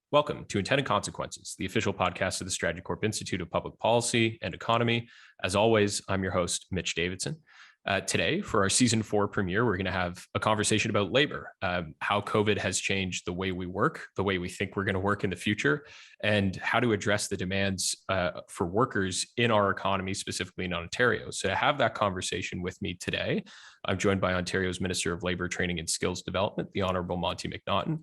Welcome to Intended Consequences, the official podcast of the Strategy Corp Institute of Public Policy and Economy. As always, I'm your host, Mitch Davidson. Today, for our season 4 premiere, we're going to have a conversation about labor, how COVID has changed the way we work, the way we think we're going to work in the future, and how to address the demands for workers in our economy, specifically in Ontario. So to have that conversation with me today, I'm joined by Ontario's Minister of Labour, Training and Skills Development, the Honourable Monte McNaughton.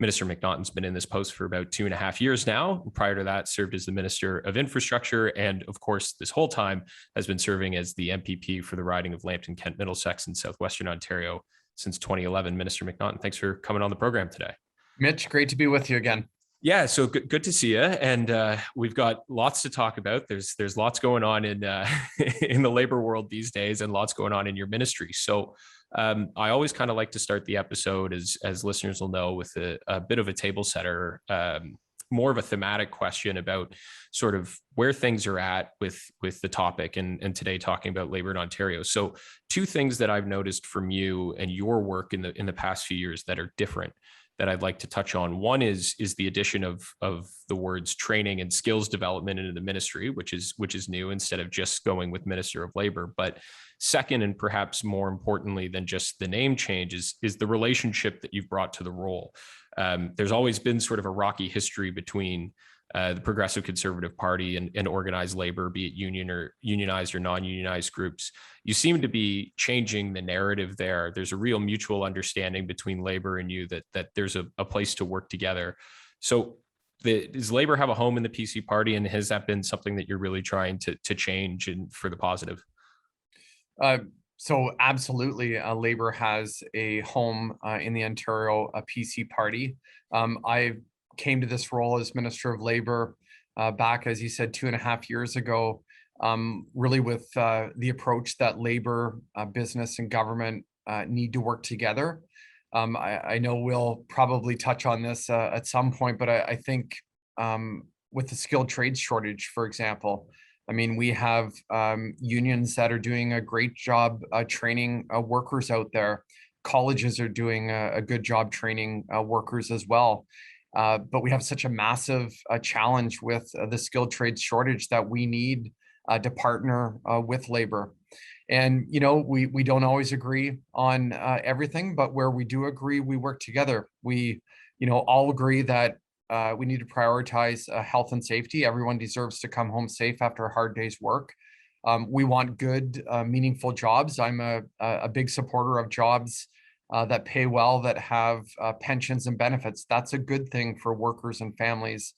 Minister McNaughton's been in this post for about 2.5 years now. Prior to that, served as the Minister of Infrastructure, and of course, this whole time has been serving as the MPP for the riding of Lambton, Kent, Middlesex in southwestern Ontario since 2011. Minister McNaughton, thanks for coming on the program today. Mitch, great to be with you again. Yeah, so good to see you, and we've got lots to talk about. There's lots going on in in the labor world these days, and lots going on in your ministry. So I always kind of like to start the episode, as listeners will know, with a bit of a table setter, more of a thematic question about sort of where things are at with the topic, and today talking about labor in Ontario. So two things that I've noticed from you and your work in the past few years that are different, that I'd like to touch on. One is the addition of the words training and skills development into the ministry, which is new, instead of just going with Minister of Labor. But second, and perhaps more importantly than just the name change, is the relationship that you've brought to the role. There's always been sort of a rocky history between the Progressive Conservative Party and organized labor, be it unionized or non-unionized groups. You seem to be changing the narrative there. There's a real mutual understanding between labor and you that there's a place to work together. So does labor have a home in the PC party, and has that been something that you're really trying to change and for the positive? So absolutely, labor has a home in the Ontario PC party. I came to this role as Minister of Labour back, as you said, 2.5 years ago, really with the approach that labor, business, and government need to work together. I know we'll probably touch on this at some point, but I think with the skilled trades shortage, for example, I mean, we have unions that are doing a great job training workers out there. Colleges are doing a good job training workers as well. But we have such a massive challenge with the skilled trades shortage that we need to partner with labor. And, you know, we don't always agree on everything, but where we do agree, we work together. We, all agree that we need to prioritize health and safety. Everyone deserves to come home safe after a hard day's work. We want good, meaningful jobs. I'm a big supporter of jobs that pay well, that have pensions and benefits. That's a good thing for workers and families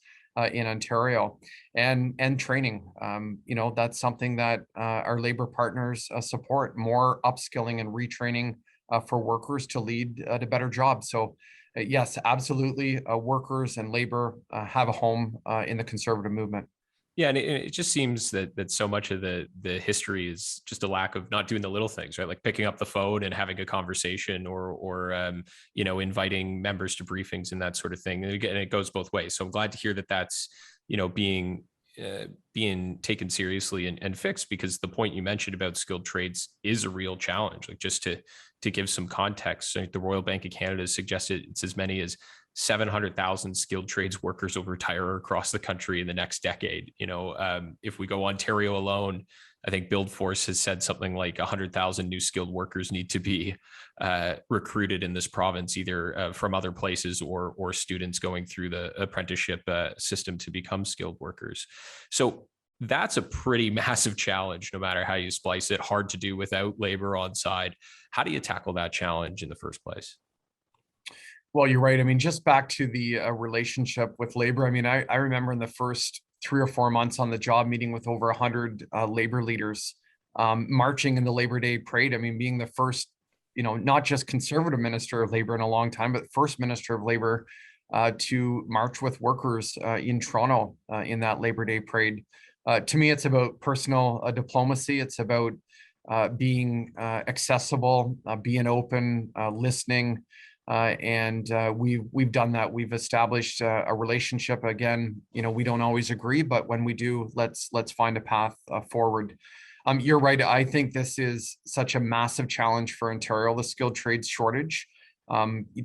in Ontario. And training, that's something that our labor partners support, more upskilling and retraining for workers to lead to better jobs. So yes, absolutely, workers and labor have a home in the Conservative movement. Yeah, and it just seems that so much of the history is just a lack of not doing the little things, right? Like picking up the phone and having a conversation, or inviting members to briefings and that sort of thing. And again, it goes both ways. So I'm glad to hear that that's being taken seriously and fixed, because the point you mentioned about skilled trades is a real challenge. Like, just to give some context, I think the Royal Bank of Canada has suggested it's as many as 700,000 skilled trades workers will retire across the country in the next decade. If we go Ontario alone, I think BuildForce has said something like 100,000 new skilled workers need to be recruited in this province, either from other places or students going through the apprenticeship system to become skilled workers. So that's a pretty massive challenge, no matter how you splice it. Hard to do without labor on side. How do you tackle that challenge in the first place? Well, you're right. I mean, just back to the relationship with labor. I mean, I remember in the first 3 or 4 months on the job, meeting with over 100 labor leaders, marching in the Labor Day parade. I mean, being the first, not just Conservative Minister of Labor in a long time, but first Minister of Labor to march with workers in Toronto in that Labor Day parade. To me, it's about personal diplomacy. It's about being accessible, being open, listening. And we've done that. We've established a relationship. Again, we don't always agree, but when we do, let's find a path forward. You're right. I think this is such a massive challenge for Ontario, the skilled trades shortage.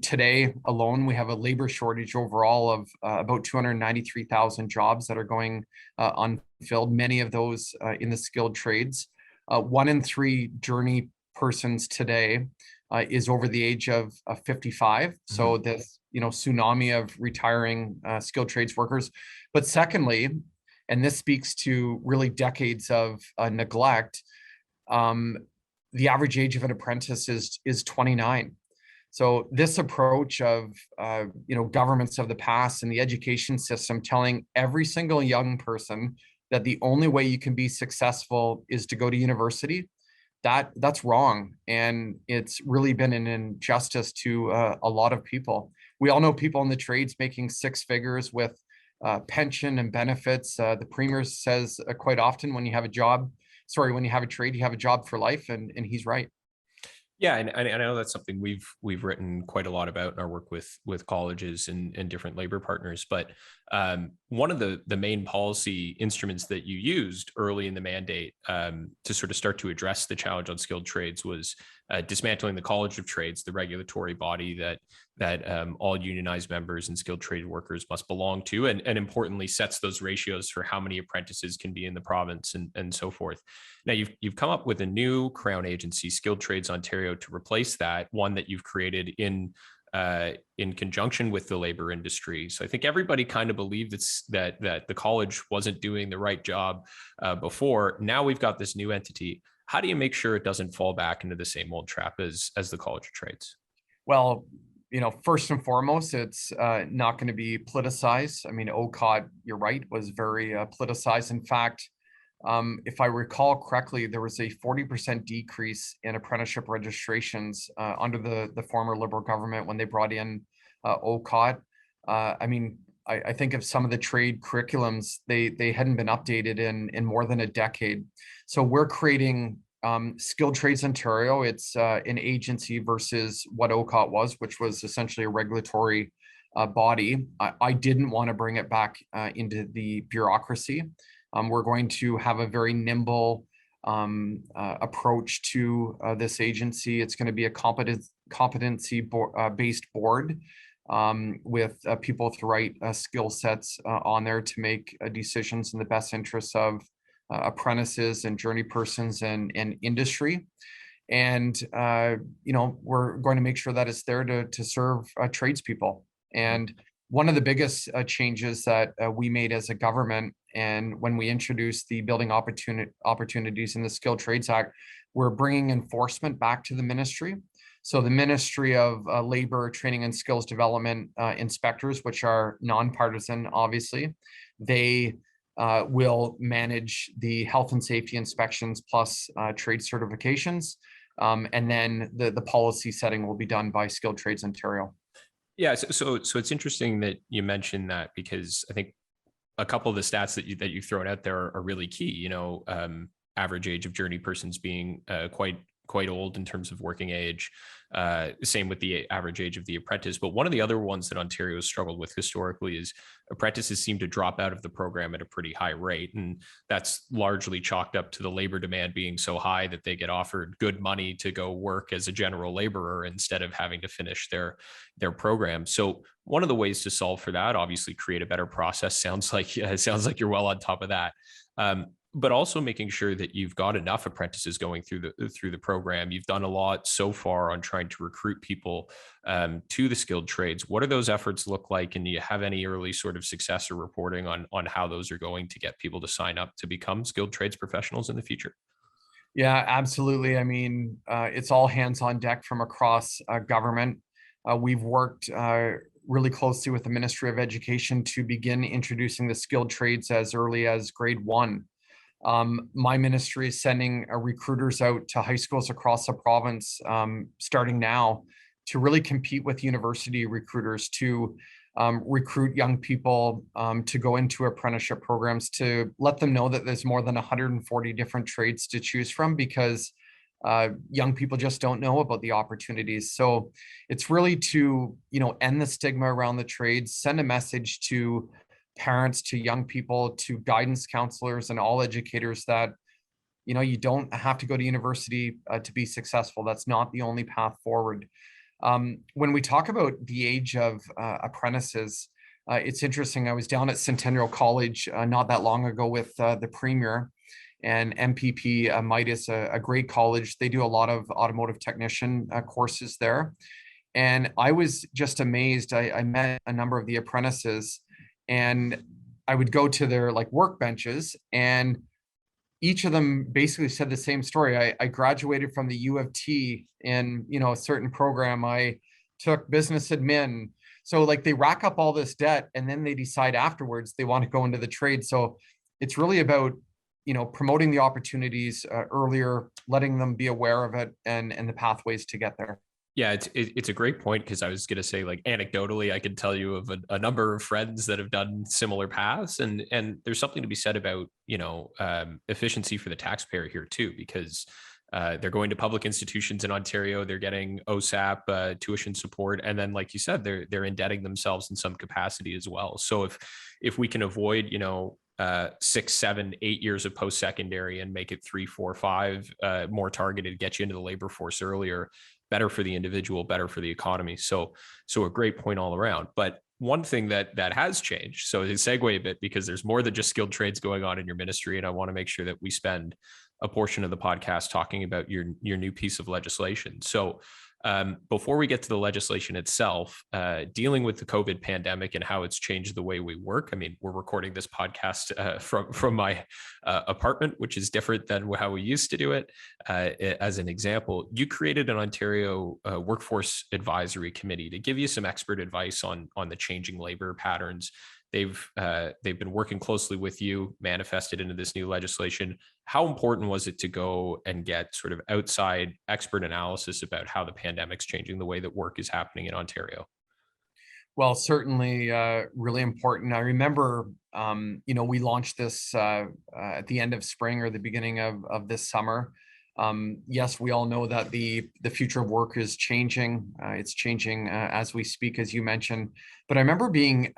Today alone, we have a labor shortage overall of about 293,000 jobs that are going unfilled, many of those in the skilled trades. 1 in 3 journey persons today is over the age of 55. So this, tsunami of retiring skilled trades workers. But secondly, and this speaks to really decades of neglect, the average age of an apprentice is 29. So this approach of governments of the past and the education system telling every single young person that the only way you can be successful is to go to university, that's wrong, and it's really been an injustice to a lot of people. We all know people in the trades making 6 figures with pension and benefits. The premier says quite often, when you have a trade, you have a job for life, and he's right. Yeah, and I know that's something we've written quite a lot about in our work with colleges and different labor partners. But one of the main policy instruments that you used early in the mandate to sort of start to address the challenge on skilled trades was dismantling the College of Trades, the regulatory body that all unionized members and skilled trade workers must belong to, and importantly sets those ratios for how many apprentices can be in the province and so forth. Now you've come up with a new Crown agency, Skilled Trades Ontario, to replace that one that you've created in conjunction with the labor industry. So I think everybody kind of believed that the college wasn't doing the right job before. Now we've got this new entity. How do you make sure it doesn't fall back into the same old trap as the College of Trades? Well, first and foremost, it's not going to be politicized. I mean, OCOT, you're right, was very politicized. In fact, if I recall correctly, there was a 40% decrease in apprenticeship registrations under the former Liberal government when they brought in OCOT. I think of some of the trade curriculums, they hadn't been updated in more than a decade. So we're creating Skilled Trades Ontario. It's an agency versus what OCOT was, which was essentially a regulatory body. I didn't want to bring it back into the bureaucracy. We're going to have a very nimble approach to this agency. It's going to be a competency-based board with people with the right skill sets on there to make decisions in the best interests of apprentices and journey persons and industry. And we're going to make sure that it's there to serve tradespeople. And one of the biggest changes that we made as a government, and when we introduced the Building Opportunities in the Skilled Trades Act, we're bringing enforcement back to the ministry. So the Ministry of Labor, Training and Skills Development inspectors, which are nonpartisan, obviously, they will manage the health and safety inspections plus trade certifications. And then the policy setting will be done by Skilled Trades Ontario. Yeah, so it's interesting that you mentioned that, because I think a couple of the stats that you've thrown out there are really key. Average age of journey persons being quite old in terms of working age. Same with the average age of the apprentice. But one of the other ones that Ontario has struggled with historically is apprentices seem to drop out of the program at a pretty high rate. And that's largely chalked up to the labor demand being so high that they get offered good money to go work as a general laborer instead of having to finish their program. So one of the ways to solve for that, obviously create a better process. Sounds like you're well on top of that. But also making sure that you've got enough apprentices going through the program. You've done a lot so far on trying to recruit people to the skilled trades. What do those efforts look like? And do you have any early sort of success or reporting on how those are going to get people to sign up to become skilled trades professionals in the future? Yeah, absolutely. I mean, it's all hands on deck from across government. We've worked really closely with the Ministry of Education to begin introducing the skilled trades as early as grade 1. My ministry is sending recruiters out to high schools across the province starting now to really compete with university recruiters to recruit young people to go into apprenticeship programs, to let them know that there's more than 140 different trades to choose from, because young people just don't know about the opportunities. So it's really to end the stigma around the trades, send a message to parents, to young people, to guidance counselors and all educators that you don't have to go to university to be successful. That's not the only path forward. When we talk about the age of apprentices, it's interesting. I was down at Centennial College not that long ago with the Premier and MPP Midas, a great college. They do a lot of automotive technician courses there. And I was just amazed. I met a number of the apprentices, and I would go to their like workbenches, and each of them basically said the same story. I graduated from the U of T in, a certain program. I took business admin. So like they rack up all this debt, and then they decide afterwards they want to go into the trade. So it's really about, promoting the opportunities earlier, letting them be aware of it, and the pathways to get there. Yeah, it's a great point, because I was going to say, like, anecdotally, I can tell you of a number of friends that have done similar paths, and there's something to be said about efficiency for the taxpayer here too, because they're going to public institutions in Ontario, they're getting OSAP tuition support, and then, like you said, they're indebting themselves in some capacity as well. So if we can avoid 6, 7, 8 years of post-secondary and make it 3, 4, 5 more targeted, get you into the labor force earlier, better for the individual, better for the economy. So a great point all around. But one thing that has changed, so to segue a bit, because there's more than just skilled trades going on in your ministry, and I want to make sure that we spend a portion of the podcast talking about your new piece of legislation. So before we get to the legislation itself, dealing with the COVID pandemic and how it's changed the way we work. I mean, we're recording this podcast from my apartment, which is different than how we used to do it. As an example, you created an Ontario Workforce Advisory Committee to give you some expert advice on the changing labor patterns. They've been working closely with you, manifested into this new legislation. How important was it to go and get sort of outside expert analysis about how the pandemic's changing the way that work is happening in Ontario? Well, certainly really important. I remember, we launched this at the end of spring or the beginning of this summer. Yes, we all know that the future of work is changing. It's changing as we speak, as you mentioned. But I remember being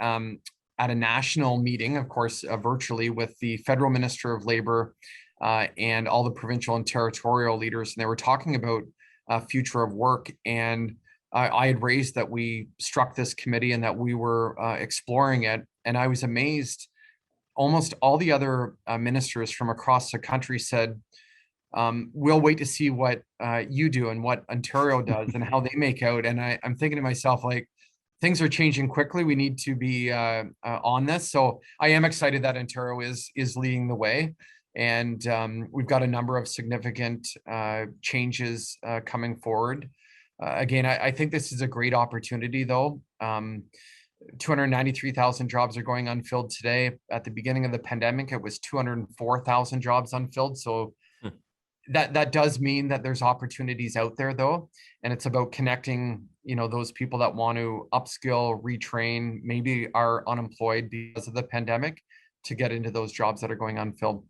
at a national meeting, of course, virtually, with the federal minister of labor and all the provincial and territorial leaders, and they were talking about future of work. And I had raised that we struck this committee and that we were exploring it. And I was amazed. Almost all the other ministers from across the country said, we'll wait to see what you do and what Ontario does and how they make out. And I'm thinking to myself, like, things are changing quickly. We need to be on this. So I am excited that Ontario is leading the way. And we've got a number of significant changes coming forward. Again, I think this is a great opportunity, though. 293,000 jobs are going unfilled today. At the beginning of the pandemic, it was 204,000 jobs unfilled. So that does mean that there's opportunities out there, though. And it's about connecting, those people that want to upskill, retrain, maybe are unemployed because of the pandemic, to get into those jobs that are going unfilled.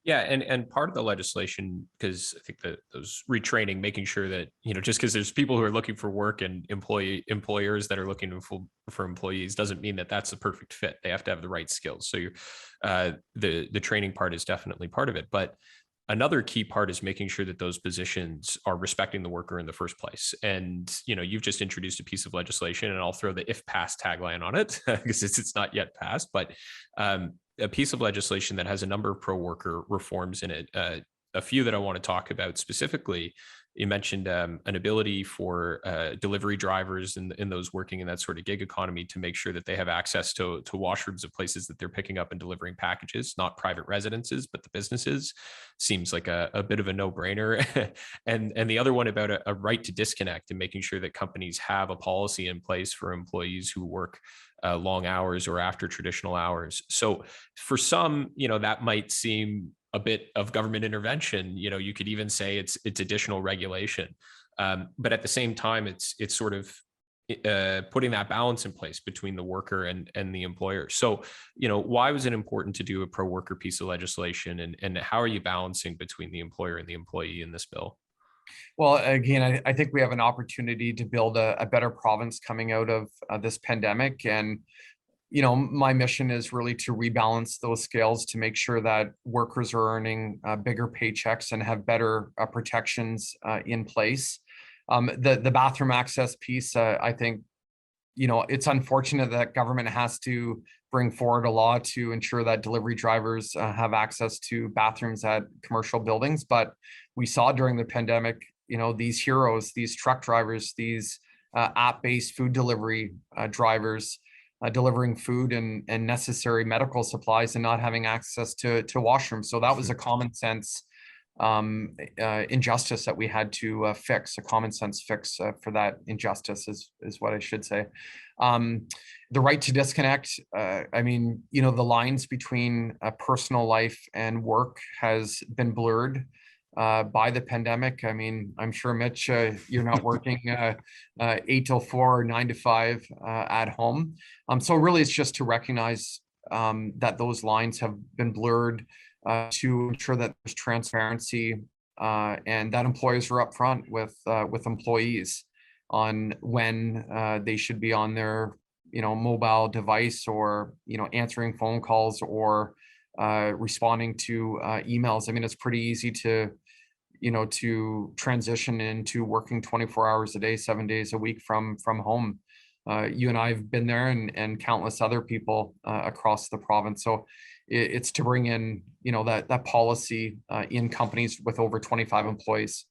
Yeah, and part of the legislation, because I think that those retraining, making sure that, just because there's people who are looking for work and employers that are looking for employees, doesn't mean that that's the perfect fit. They have to have the right skills. So the training part is definitely part of it. But another key part is making sure that those positions are respecting the worker in the first place. And, you've just introduced a piece of legislation, and I'll throw the "if passed" tagline on it because it's not yet passed, but a piece of legislation that has a number of pro-worker reforms in it. A few that I want to talk about specifically. You mentioned an ability for delivery drivers and those working in that sort of gig economy to make sure that they have access to washrooms of places that they're picking up and delivering packages, not private residences, but the businesses. Seems like a bit of a no-brainer. and the other one about a right to disconnect, and making sure that companies have a policy in place for employees who work long hours or after traditional hours. So for some, that might seem a bit of government intervention. You could even say it's additional regulation, but at the same time, it's sort of putting that balance in place between the worker and the employer. So, why was it important to do a pro-worker piece of legislation, and how are you balancing between the employer and the employee in this bill? Well, again, I think we have an opportunity to build a better province coming out of this pandemic. And my mission is really to rebalance those scales to make sure that workers are earning bigger paychecks and have better protections in place. The bathroom access piece, I think, it's unfortunate that government has to bring forward a law to ensure that delivery drivers have access to bathrooms at commercial buildings. But we saw during the pandemic, these heroes, these truck drivers, these app-based food delivery drivers delivering food and necessary medical supplies and not having access to washrooms. So that was a common sense injustice that we had to fix, a common sense fix for that injustice is what I should say. The right to disconnect, the lines between personal life and work has been blurred by the pandemic. I mean, I'm sure, Mitch, you're not working 8 till 4 or 9 to 5 at home. So really it's just to recognize that those lines have been blurred, to ensure that there's transparency and that employers are upfront with employees on when they should be on their mobile device, or answering phone calls, or responding to emails. I mean, it's pretty easy to transition into working 24 hours a day, 7 days a week from home. You and I have been there, and countless other people across the province. So it's to bring in, that policy in companies with over 25 employees.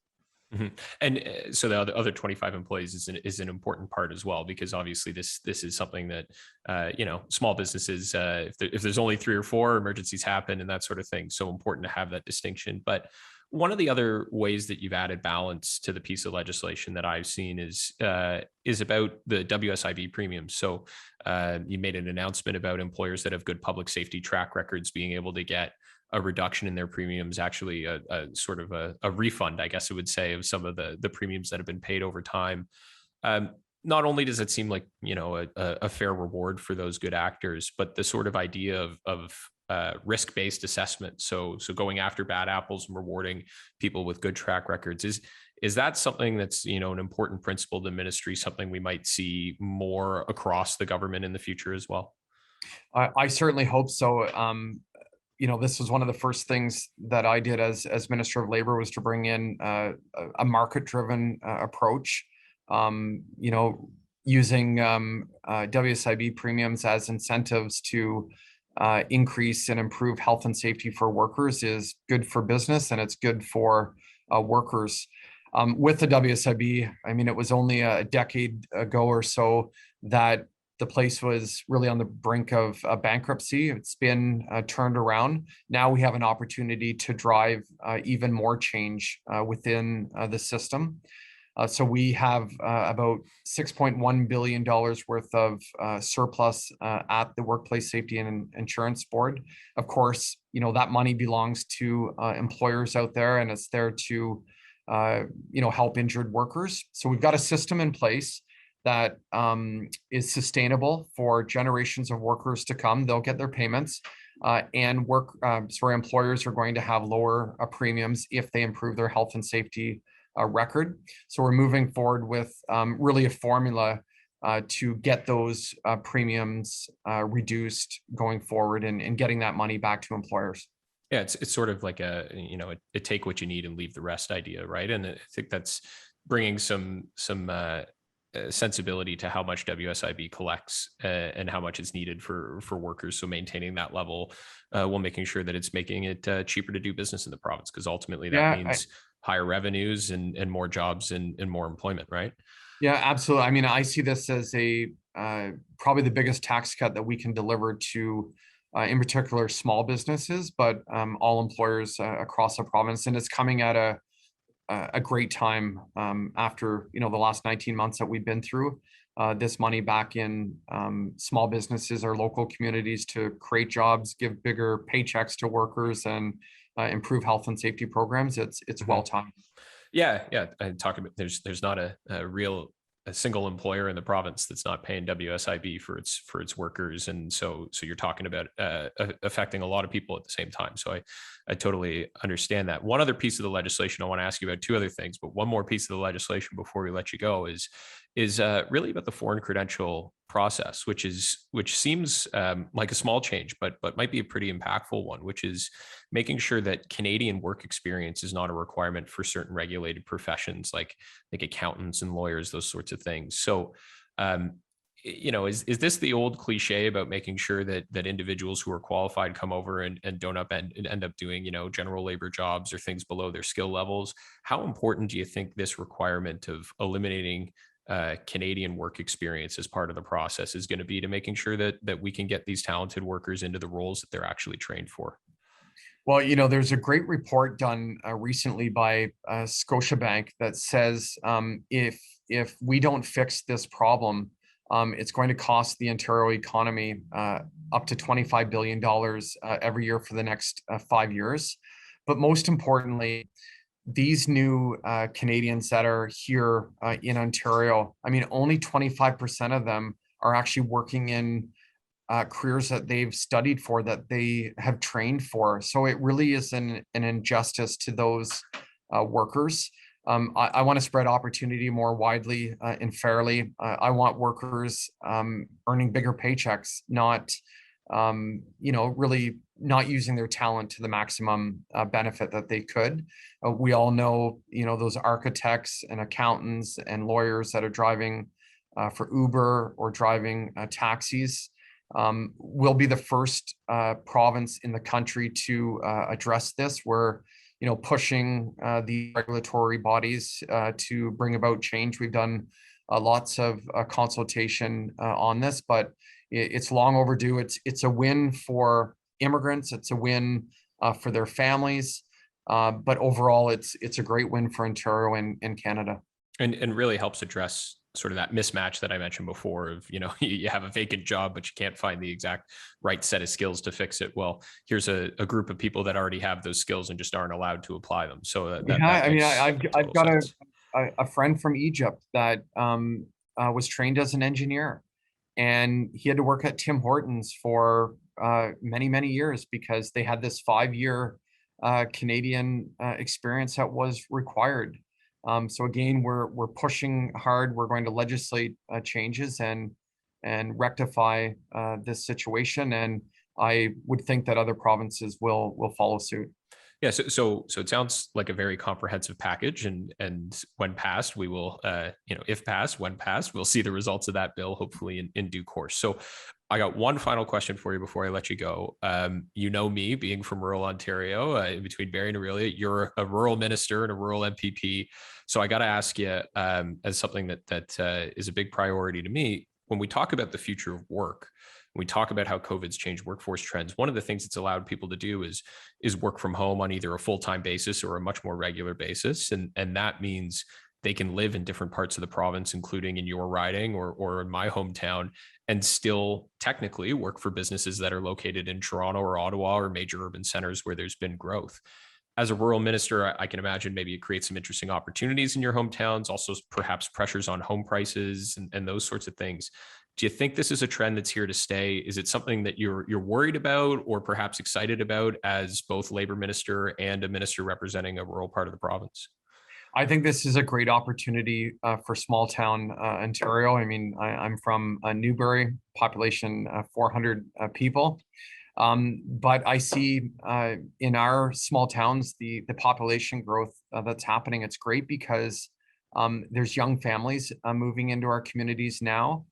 Mm-hmm. And so the other 25 employees is an important part as well, because obviously this is something that, small businesses, if there's only 3 or 4, emergencies happen and that sort of thing. So important to have that distinction. But one of the other ways that you've added balance to the piece of legislation that I've seen is about the WSIB premiums. So you made an announcement about employers that have good public safety track records being able to get a reduction in their premiums, actually a sort of a refund, I guess I would say, of some of the premiums that have been paid over time. Not only does it seem like, a fair reward for those good actors, but the sort of idea of risk-based assessment. So going after bad apples and rewarding people with good track records, is that something that's, an important principle to ministry, something we might see more across the government in the future as well? I certainly hope so. This was one of the first things that I did as Minister of Labor, was to bring in a market-driven approach, using WSIB premiums as incentives to increase and improve health and safety for workers is good for business, and it's good for workers. With the WSIB, I mean, it was only a decade ago or so that the place was really on the brink of bankruptcy. It's been turned around. Now we have an opportunity to drive even more change within the system. So we have about $6.1 billion worth of surplus at the Workplace Safety and Insurance Board. Of course, that money belongs to employers out there, and it's there to help injured workers. So we've got a system in place that is sustainable for generations of workers to come. They'll get their payments, and employers are going to have lower premiums if they improve their health and safety record. So we're moving forward with really a formula to get those premiums reduced going forward, and getting that money back to employers. Yeah, it's sort of like a take what you need and leave the rest idea, right? And I think that's bringing some sensibility to how much WSIB collects and how much is needed for workers. So maintaining that level while making sure that it's making it cheaper to do business in the province, because ultimately that means higher revenues and more jobs and more employment, right? Yeah, absolutely. I mean, I see this as probably the biggest tax cut that we can deliver to, in particular, small businesses, but all employers across the province. And it's coming at a great time after the last 19 months that we've been through. This money back in small businesses or local communities to create jobs, give bigger paychecks to workers, and improve health and safety programs. It's well timed. Yeah. And talking about there's not a single employer in the province that's not paying WSIB for its workers, and so you're talking about affecting a lot of people at the same time. So I totally understand that. One other piece of the legislation I want to ask you about, 2 other things, but one more piece of the legislation before we let you go is is really about the foreign credential process, which seems like a small change, but might be a pretty impactful one, which is making sure that Canadian work experience is not a requirement for certain regulated professions like accountants and lawyers, those sorts of things. So, um, is this the old cliche about making sure that individuals who are qualified come over and don't end up doing, general labor jobs or things below their skill levels? How important do you think this requirement of eliminating Canadian work experience as part of the process is going to be to making sure that we can get these talented workers into the roles that they're actually trained for? Well, there's a great report done recently by Scotiabank that says if we don't fix this problem, it's going to cost the Ontario economy up to $25 billion every year for the next 5 years. But most importantly, these new Canadians that are here in Ontario, I mean, only 25% of them are actually working in careers that they've studied for, that they have trained for. So it really is an injustice to those workers. I want to spread opportunity more widely and fairly. I want workers earning bigger paychecks, not, really not using their talent to the maximum benefit that they could. We all know, those architects and accountants and lawyers that are driving for Uber or driving taxis. Will be the first province in the country to address this. We're, pushing the regulatory bodies to bring about change. We've done lots of consultation on this, but it's long overdue. It's a win for immigrants. It's a win for their families. But overall, it's a great win for Ontario and Canada. And really helps address sort of that mismatch that I mentioned before of, you have a vacant job, but you can't find the exact right set of skills to fix it. Well, here's a group of people that already have those skills and just aren't allowed to apply them. So that I mean, makes I've total got sense. a friend from Egypt that was trained as an engineer, and he had to work at Tim Hortons for many years because they had this 5 year Canadian experience that was required. So again, we're pushing hard. We're going to legislate changes and rectify this situation. And I would think that other provinces will follow suit. Yeah, so it sounds like a very comprehensive package, and when passed, we will, if passed, when passed, we'll see the results of that bill hopefully in due course. So, I got one final question for you before I let you go. You know me, being from rural Ontario, in between Barrie and Aurelia, you're a rural minister and a rural MPP. So I got to ask you, as something that is a big priority to me, when we talk about the future of work, we talk about how COVID's changed workforce trends. One of the things it's allowed people to do is work from home on either a full-time basis or a much more regular basis. And that means they can live in different parts of the province, including in your riding or in my hometown, and still technically work for businesses that are located in Toronto or Ottawa or major urban centers where there's been growth. As a rural minister, I can imagine maybe it creates some interesting opportunities in your hometowns, also perhaps pressures on home prices and those sorts of things. Do you think this is a trend that's here to stay? Is it something that you're worried about or perhaps excited about as both labor minister and a minister representing a rural part of the province? I think this is a great opportunity for small town Ontario. I mean, I'm from Newbury, population 400 people. But I see in our small towns the population growth that's happening. It's great because there's young families moving into our communities now.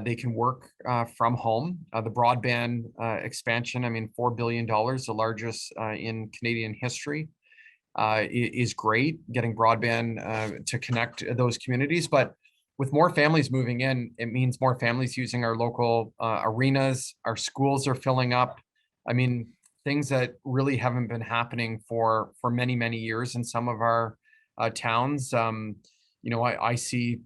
They can work from home. The broadband expansion, I mean, $4 billion, the largest in Canadian history, is great, getting broadband to connect those communities. But with more families moving in, it means more families using our local arenas. Our schools are filling up. I mean, things that really haven't been happening for many years in some of our towns. I see,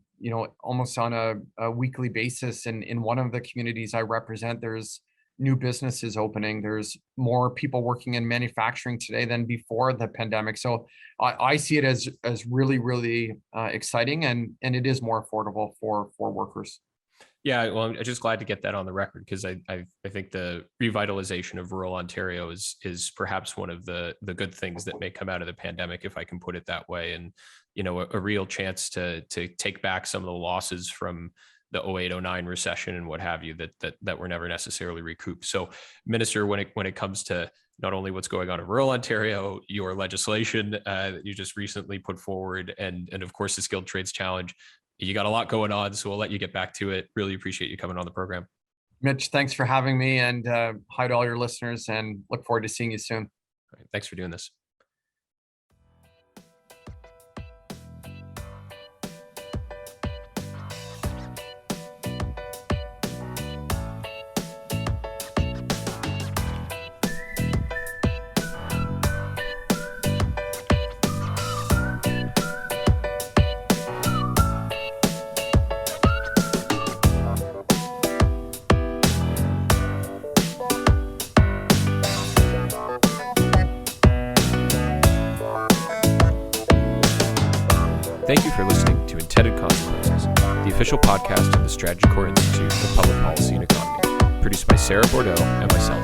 almost on a weekly basis in one of the communities I represent, there's new businesses opening. There's more people working in manufacturing today than before the pandemic. So I see it as really exciting, and it is more affordable for workers. Yeah, well, I'm just glad to get that on the record, because I think the revitalization of rural Ontario is perhaps one of the good things that may come out of the pandemic, if I can put it that way, and a real chance to take back some of the losses from the 0809 recession and what have you that were never necessarily recouped. So, Minister, when it comes to not only what's going on in rural Ontario, your legislation that you just recently put forward, and of course the skilled trades challenge, you got a lot going on, so we'll let you get back to it. Really appreciate you coming on the program. Mitch, thanks for having me, and hi to all your listeners, and look forward to seeing you soon. All right, thanks for doing this. Thank you for listening to Intended Consequences, the official podcast of the Strategy Corps Institute of Public Policy and Economy, produced by Sarah Bordeaux and myself.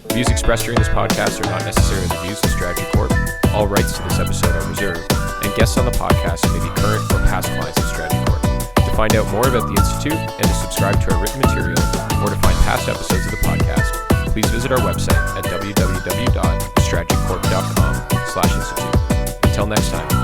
The views expressed during this podcast are not necessarily the views of Strategy Corp. All rights to this episode are reserved, and guests on the podcast may be current or past clients of Strategy Corp. To find out more about the Institute and to subscribe to our written material, or to find past episodes of the podcast, please visit our website at www.strategycorp.com/institute. Until next time.